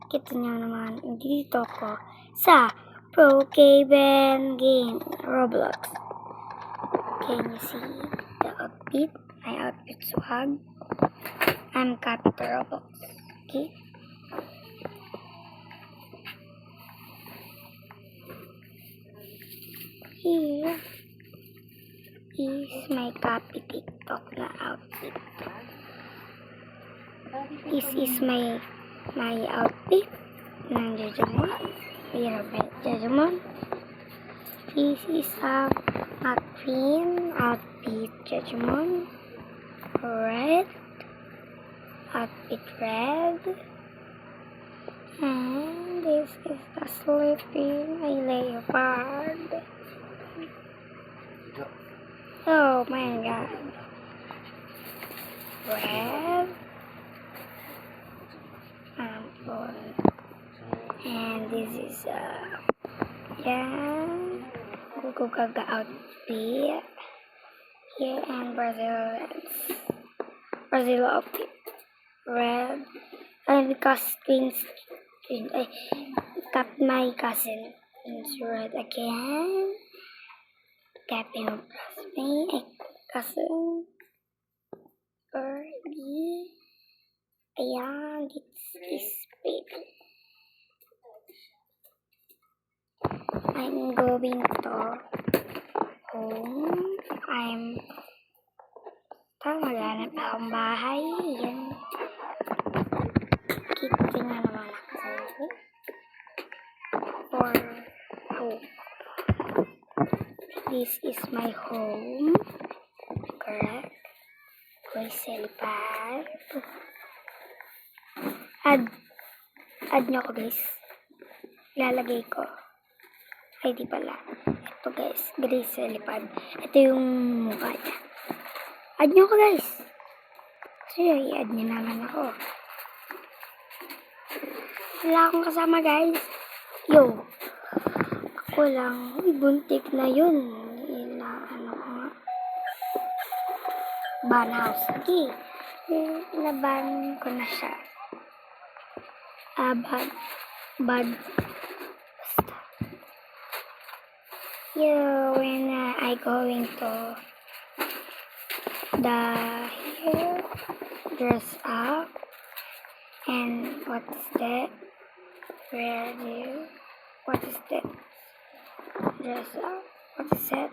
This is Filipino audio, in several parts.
Kita nyo naman, dito ko sa Brookhaven game, Roblox. Can you see the outfit? My outfit swag. I'm Captain Roblox. Okay. Here is my copy TikTok na outfit. This is my outfit ng Jejemon. Ayan ba, Jejemon? This is a green outfit Jejemon. Red outfit red. And this is a sleeping a leopard. Oh my god. Red. And this is Kukaga outfit here, and Brazil outfit red, and because I got my cousin red again, Captain me cousin Birdie. Ayan, this is baby. I'm going to home. Maghanap akong bahay. Yan. Kita nga naman ako. For home. This is my home. Correct. Griselipad. Add nyo ko guys. Lalagay ko. Ay di pala. Ito guys. Griselipad. Ito yung mukha niya. Add nyo ko guys. Kasi i-add nyo naman ako. Wala akong kasama guys. Yo. Ako lang. Uy, buntik na yun. Ano ko nga. Ban house. Okay. Laban ko na siya. Bad. Basta. Yo, when I going to the here, dress up, and what is that? What is that? Dress up. What is that?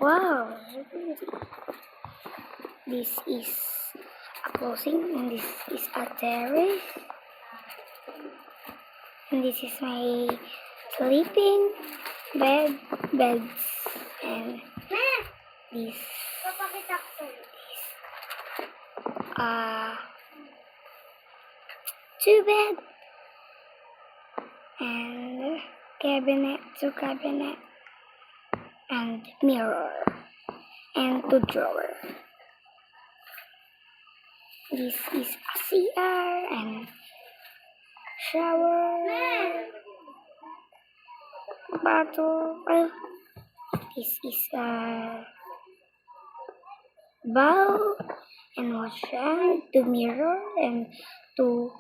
Wow, this is a clothing, and this is a terrace, and this is my sleeping beds, and this two bed, and cabinet, and mirror, and two drawer. This is a CR and shower, bottle. This is a bowl and wash hand, to mirror and to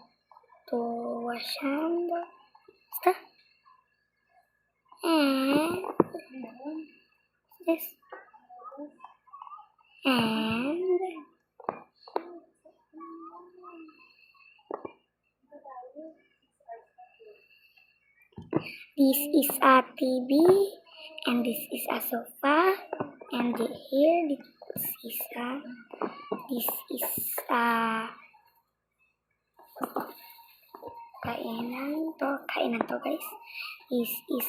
wash hand. Basta. And this. And this is a TV, and this is a sofa, and here this is kainan to guys. This is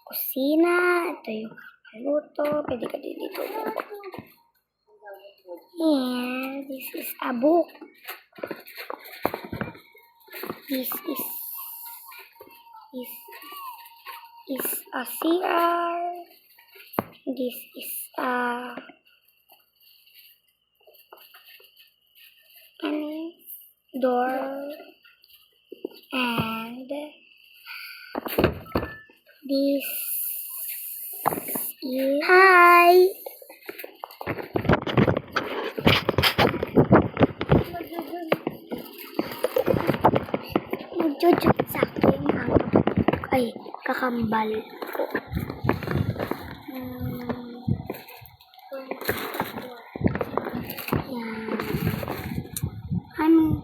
kusina. Ito yung luto. Pwede ka din dito. And this is a book. This is a CR. This is a door, and this is hi. Chuchut sa akin ang kakambal ko. Yan.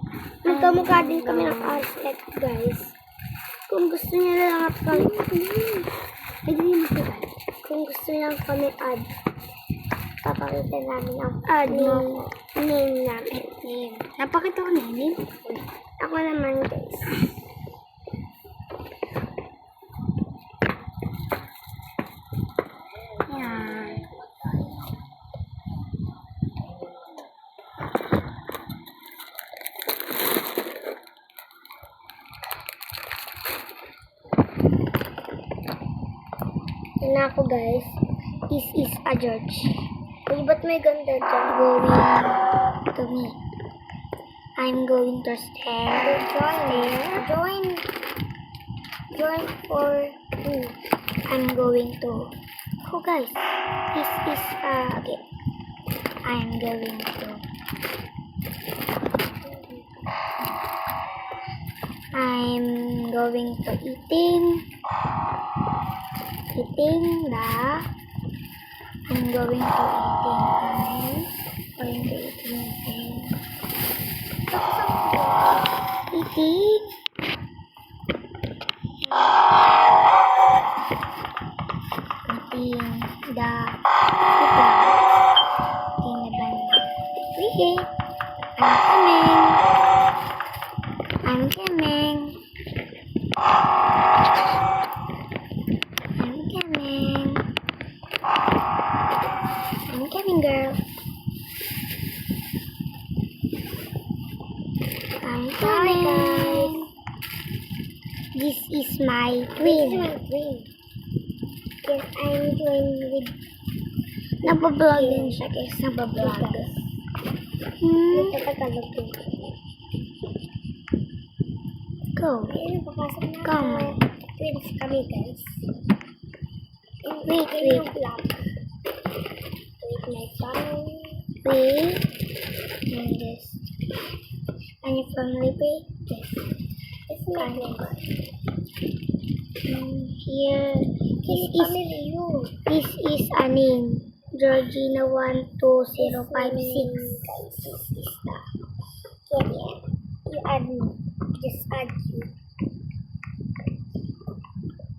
Nagkamukha din kami ng Aztec, guys. Kung gusto niyo lang kami, kung gusto niyo lang kami add, papakita namin ang name namin. Name. Napakita ko na yung name. Ako naman, guys. Yan. Yan na ako, guys. This is a George. Uy, ba't may ganda dyan? Going to me. I'm going to stare. Join for who? I'm going to. Oh, guys. This is okay. I'm going to. I'm going to eating the. I'm going to eating the banana. Wee! I'm coming. I'm coming, girl. I'm coming. Guys. This is my twin. Yes, I'm twin with. Nabablog din siya, guys. Nabablog. Nagtatagalog din. Go. Come on. Twins kami, guys. Wait. My phone. Wait. And this. And your family pay? Yes. It's my number. Here. This is a name. Georgina 12056. Guys, this is the. Yeah. You add me. Just add you.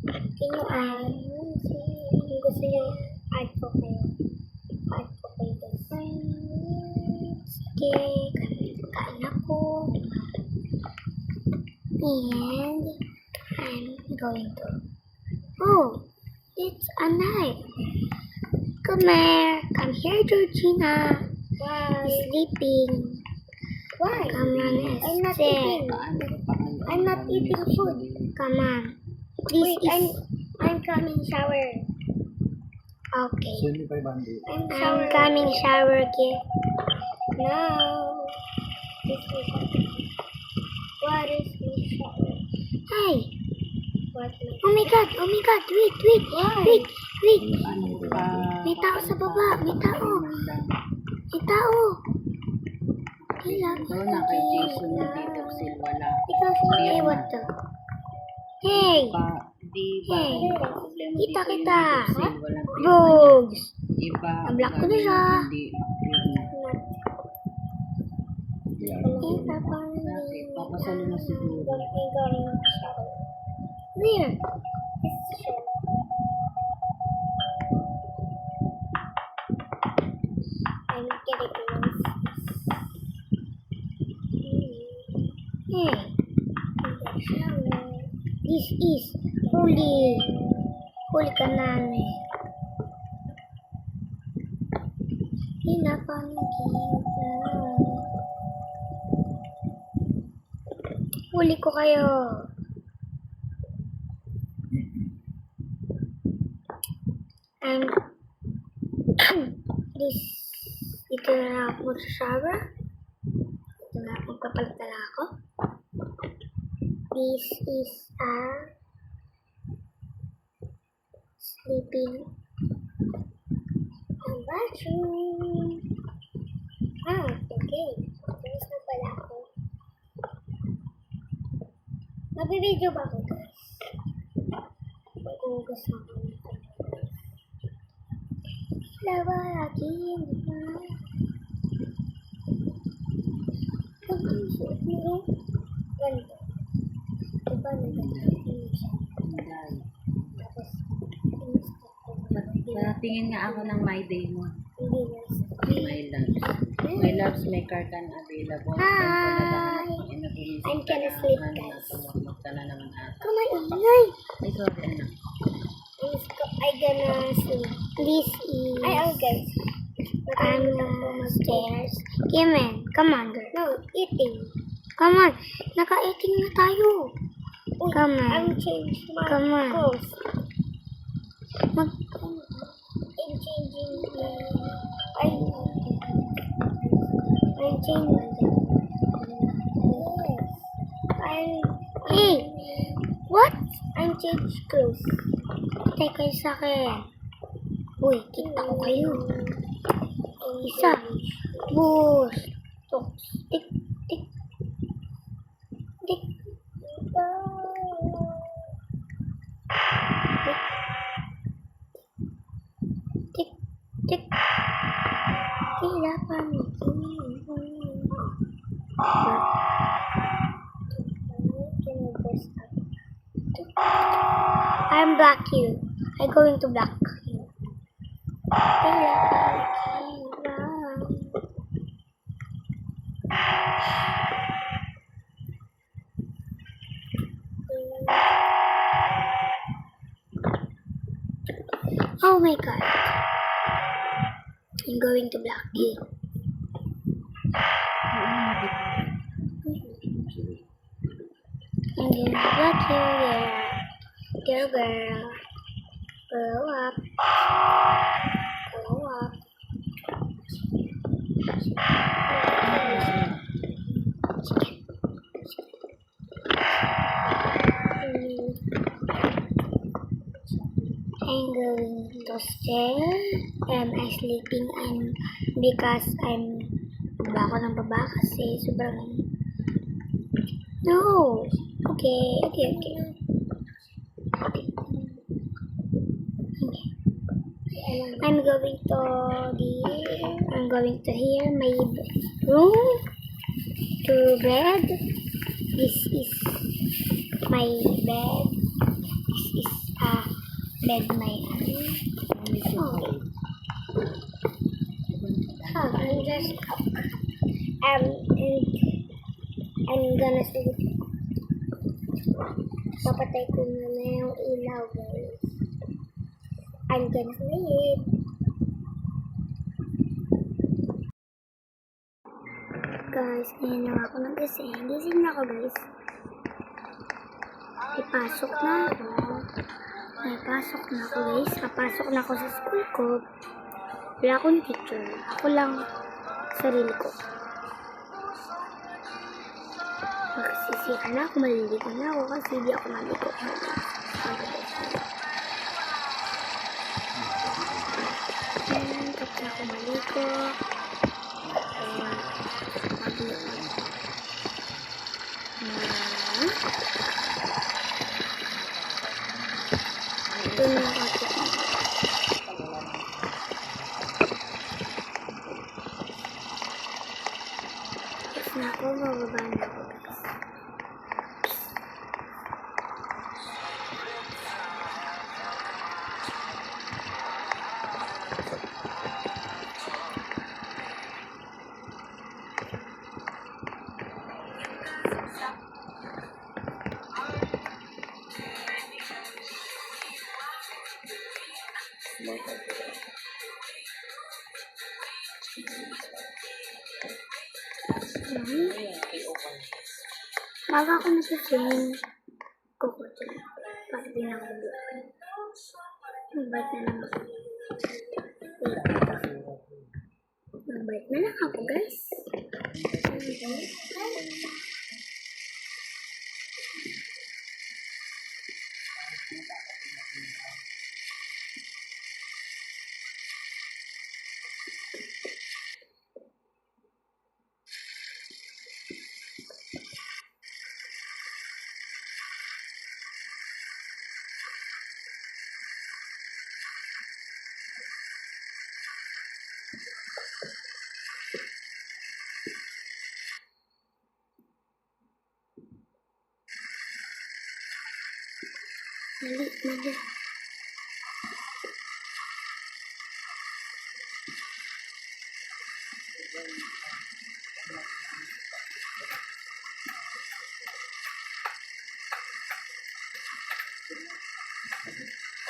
Can you add? Kung gusto nyo, add ko kayo. Sige, kain ako. And I'm going to. Oh, it's a knife. Come here, Georgina. Why? Sleeping. Why? Come on, I'm not eating food. Come on. I'm coming shower. Okay. I'm coming shower, kid. No. What is this shower? Hey. What is oh my god. Wait. May tao sa baba. May tao. Ikaw na kay Jason na dito silwala. Hey, what the? Hey. Hey. Kita. Rogues. Iba. Nablock ko na siya. Papasalo na siguro. Where? I'm getting close. Hey. This is huli ka namin. Huli ko kayo. And dito na ako mag-shower. Dito na magpapalit na ako. This is a sleeping bathroom. Okay. Tapos na pala ako. Magbibideo ba ako, guys? Mag-uugas ako. Lawagin na. Ito ang suot mo. Ganito. Diba nagkakaroon siya? Tapos, in-stop ko. Tingin nga ako ng My Day mo. Hindi na stop. My Loves. My Loves, may carton available. Hi! I'm gonna sleep, guys. Magtala naman ata. Kumaingay! Ay, sorry, anak. I gonna sleep. This is... guys. I'm upstairs. Kimen, come on, girl. No, eating. Come on. Naka-eating na tayo. Come on. I'm changing my clothes. I'm changing I'm changing. Yes. Hey! What? I'm changing clothes. Tay kayo sa akin. Uy, kita ko kayo. Isa. Bus. Tok. Tik. Tik. Tik. Tik. Tik. Tila pa mo. I'm black you. I'm going to black you. Tila pa oh my god. I'm going to block you. I'm going to block you, yeah. Girl. Grow up. Grow up. I'm going to stay. I'm sleeping and because I'm baba ako ng baba kasi sobrang no. Okay. I'm going to hear my room to bed. This is my bed. This is bed my I'm just I'm gonna sleep. Papatay ko na yung ilaw, guys. I'm gonna sleep. Guys, ngayon na ako nagising. Gising na ako, guys. Ipasok na ako. Guys. Kapasok na ako sa school ko. Wala akong teacher. Ako lang sarili ko. Magsisira na ako. Maliligo na ako kasi hindi ako maligo. Tapos ako maligo. Ito na ako. Tapos na ako, bababa na ako, guys. Bago ako nagsising, kukutin ako. Para di na ako buwan. Magbait na lang ako. Magbait na lang ako, guys. Mali.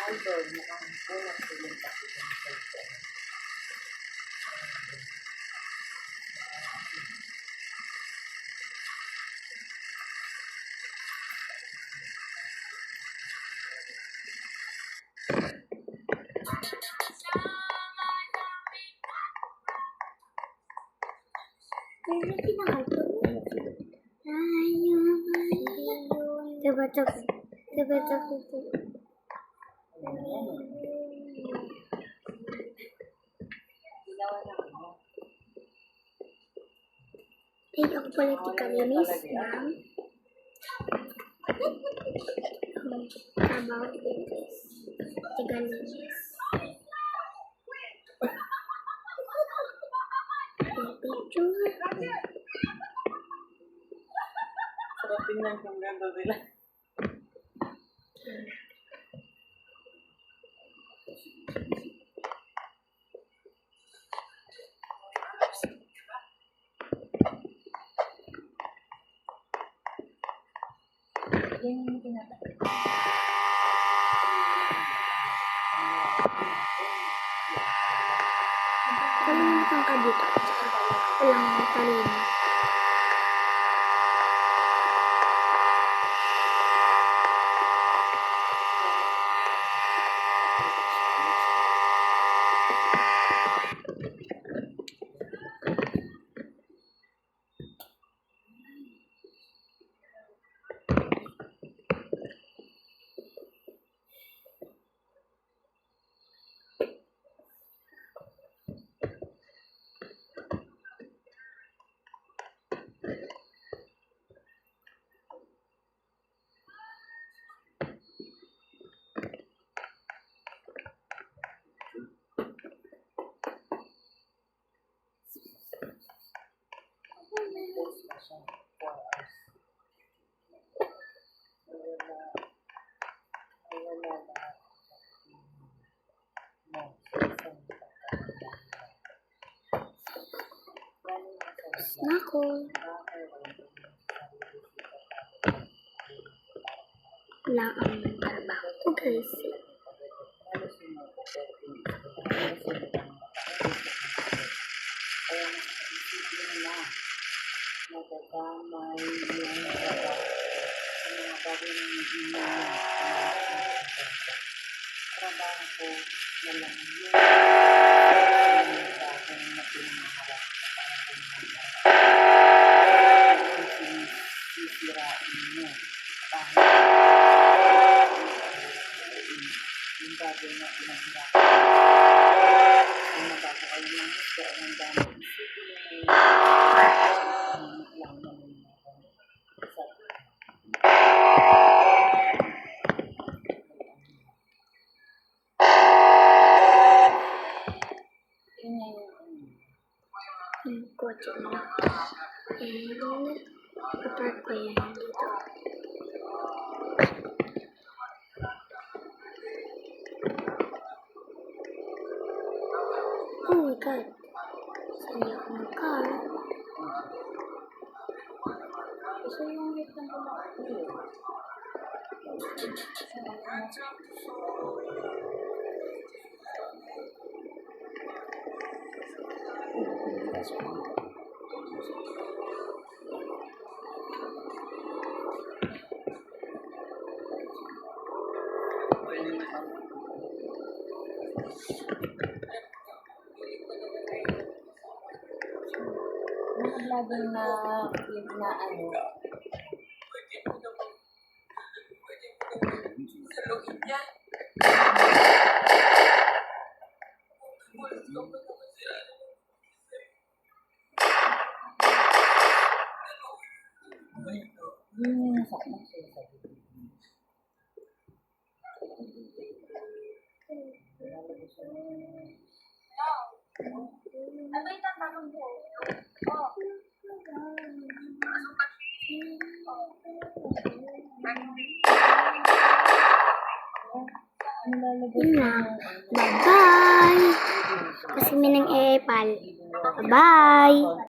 Idol, mukhang kulang silang kasi ng cellphone. Ano pinakato? Ayun. Diba? Ginawa na ako. Ay, ako pala tikalinis ng trabaho ko guys. Tikalinis. Picture. Sarap tingnan kung ganda sila. Yan yung tinatawag. Kalimutan ka dito. Walang talino. Nako. Wala ang trabaho ko guys. Nagkakamay yung trabaho sa mga bagay na hindi na trabaho ko na lang yung bagay na pinangaharap sisirain mo kahit yung bagay na pinanghirapan kung nabago kayo ng gusto o ang dami isipin na lang naman sa Yung kotse na. And, papark ko yan dito. Oh my god. Sali ako ng car. gusto yung wait lang ko vlogger na clip na ano. Ano yung tatanong mo? Yun lang. Bye-bye! Kasi minang epal. Bye-bye!